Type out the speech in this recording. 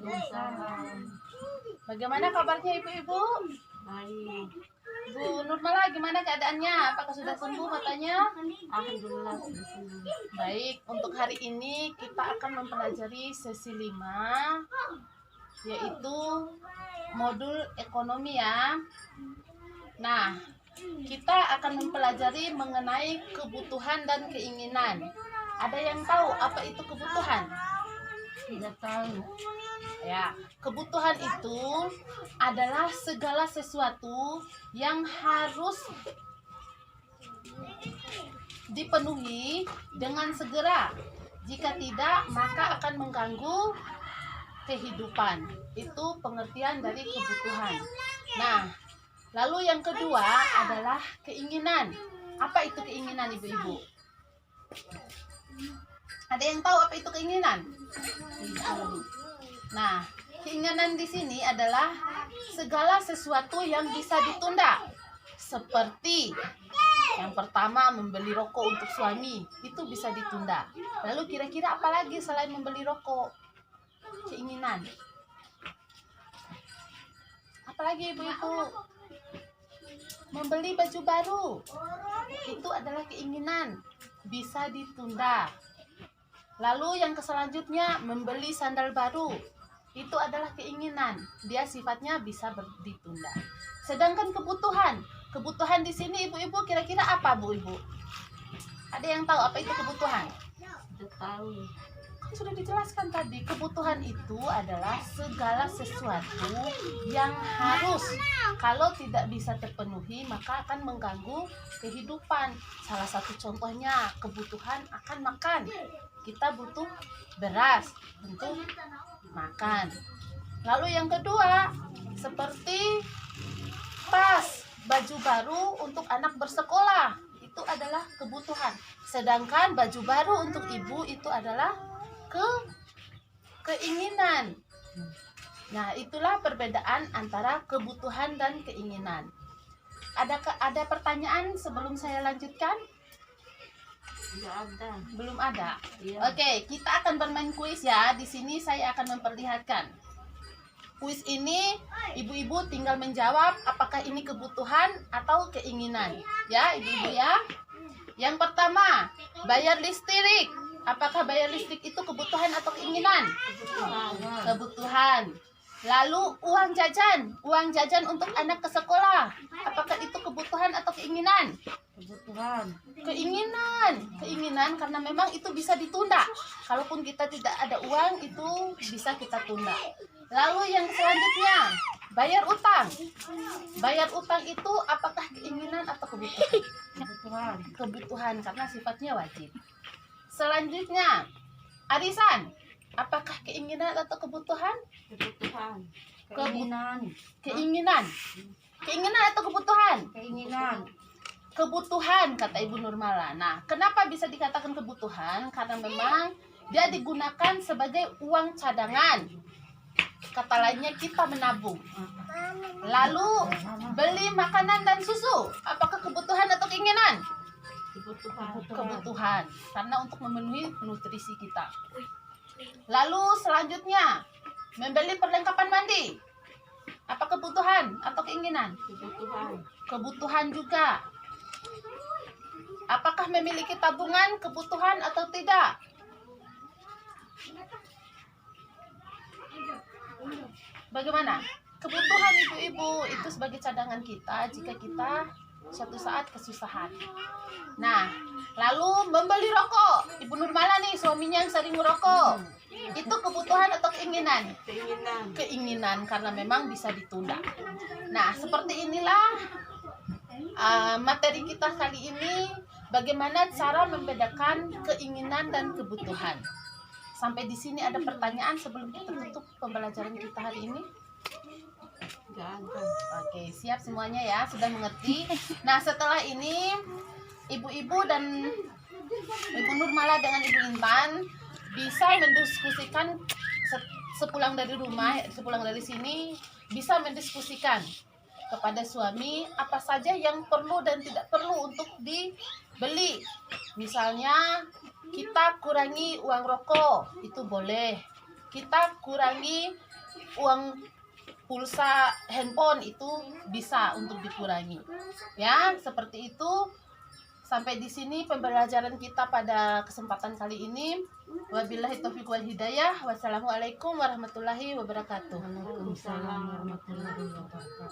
Waalaikumsalam. Bagaimana kabarnya ibu-ibu? Baik. Bu Nurmala, gimana keadaannya? Apakah sudah sembuh matanya? Alhamdulillah sudah sembuh. Baik, untuk hari ini kita akan mempelajari sesi 5, yaitu modul ekonomi ya. Nah, kita akan mempelajari mengenai kebutuhan dan keinginan. Ada yang tahu apa itu kebutuhan? Tidak tahu. Ya, kebutuhan itu adalah segala sesuatu yang harus dipenuhi dengan segera. Jika tidak, maka akan mengganggu kehidupan. Itu pengertian dari kebutuhan. Nah, lalu yang kedua adalah keinginan. Apa itu keinginan, ibu-ibu? Ada yang tahu apa itu keinginan? Nah, keinginan di sini adalah segala sesuatu yang bisa ditunda. Seperti yang pertama, membeli rokok untuk suami, itu bisa ditunda. Lalu kira-kira apa lagi selain membeli rokok? Keinginan. Apalagi ibu-ibu? Membeli baju baru. Itu adalah keinginan, bisa ditunda. Lalu yang selanjutnya, membeli sandal baru. Itu adalah keinginan, dia sifatnya bisa ditunda. Sedangkan kebutuhan di sini ibu-ibu kira-kira apa, Bu Ibu? Ada yang tahu apa itu kebutuhan? Tidak tahu. Kan sudah dijelaskan tadi, kebutuhan itu adalah segala sesuatu yang harus, kalau tidak bisa terpenuhi maka akan mengganggu kehidupan. Salah satu contohnya kebutuhan akan makan. Kita butuh beras untuk makan. Lalu yang kedua, seperti tas, baju baru untuk anak bersekolah, itu adalah kebutuhan. Sedangkan baju baru untuk ibu itu adalah keinginan. Nah, itulah perbedaan antara kebutuhan dan keinginan. Ada pertanyaan sebelum saya lanjutkan? Tidak ada. Belum ada. Iya. Oke, kita akan bermain kuis ya. Di sini saya akan memperlihatkan. Kuis ini ibu-ibu tinggal menjawab apakah ini kebutuhan atau keinginan. Ya, ibu-ibu ya. Yang pertama, bayar listrik. Apakah bayar listrik itu kebutuhan atau keinginan? Kebutuhan. Lalu uang jajan untuk anak ke sekolah. Apakah itu kebutuhan atau keinginan? Kebutuhan. Keinginan karena memang itu bisa ditunda. Kalaupun kita tidak ada uang, itu bisa kita tunda. Lalu yang selanjutnya, bayar utang. Bayar utang itu apakah keinginan atau kebutuhan? Kebutuhan. Kebutuhan karena sifatnya wajib. Selanjutnya, arisan. Apakah keinginan atau kebutuhan? Kebutuhan. Keinginan atau kebutuhan? Keinginan. Kebutuhan, kata Ibu Nurmala. Nah, kenapa bisa dikatakan kebutuhan? Karena memang dia digunakan sebagai uang cadangan. Kata lainnya, kita menabung. Lalu beli makanan dan susu. Apakah kebutuhan atau keinginan? Kebutuhan. Karena untuk memenuhi nutrisi kita. Lalu selanjutnya, membeli perlengkapan mandi. Apa kebutuhan atau keinginan? Kebutuhan juga. Apakah memiliki tabungan kebutuhan atau tidak? Bagaimana? Kebutuhan ibu-ibu itu sebagai cadangan kita jika kita suatu saat kesusahan. Nah, lalu membeli rokok. Ibu Nurmala nih, suaminya yang sering merokok. Itu kebutuhan atau keinginan? Keinginan karena memang bisa ditunda. Nah, seperti inilah materi kita kali ini. Bagaimana cara membedakan keinginan dan kebutuhan. Sampai di sini ada pertanyaan sebelum kita tutup pembelajaran kita hari ini? Oke, siap semuanya ya, sudah mengerti. Nah, setelah ini ibu-ibu dan Ibu Nurmala dengan Ibu Intan bisa mendiskusikan sepulang dari rumah, sepulang dari sini bisa mendiskusikan kepada suami apa saja yang perlu dan tidak perlu untuk dibeli. Misalnya kita kurangi uang rokok, itu boleh. kita kurangi uang pulsa handphone, itu bisa untuk dikurangi. Ya, seperti itu. Sampai di sini pembelajaran kita pada kesempatan kali ini. Wabillahi taufiq wal hidayah. Wassalamualaikum warahmatullahi wabarakatuh. Waalaikumsalam warahmatullahi wabarakatuh.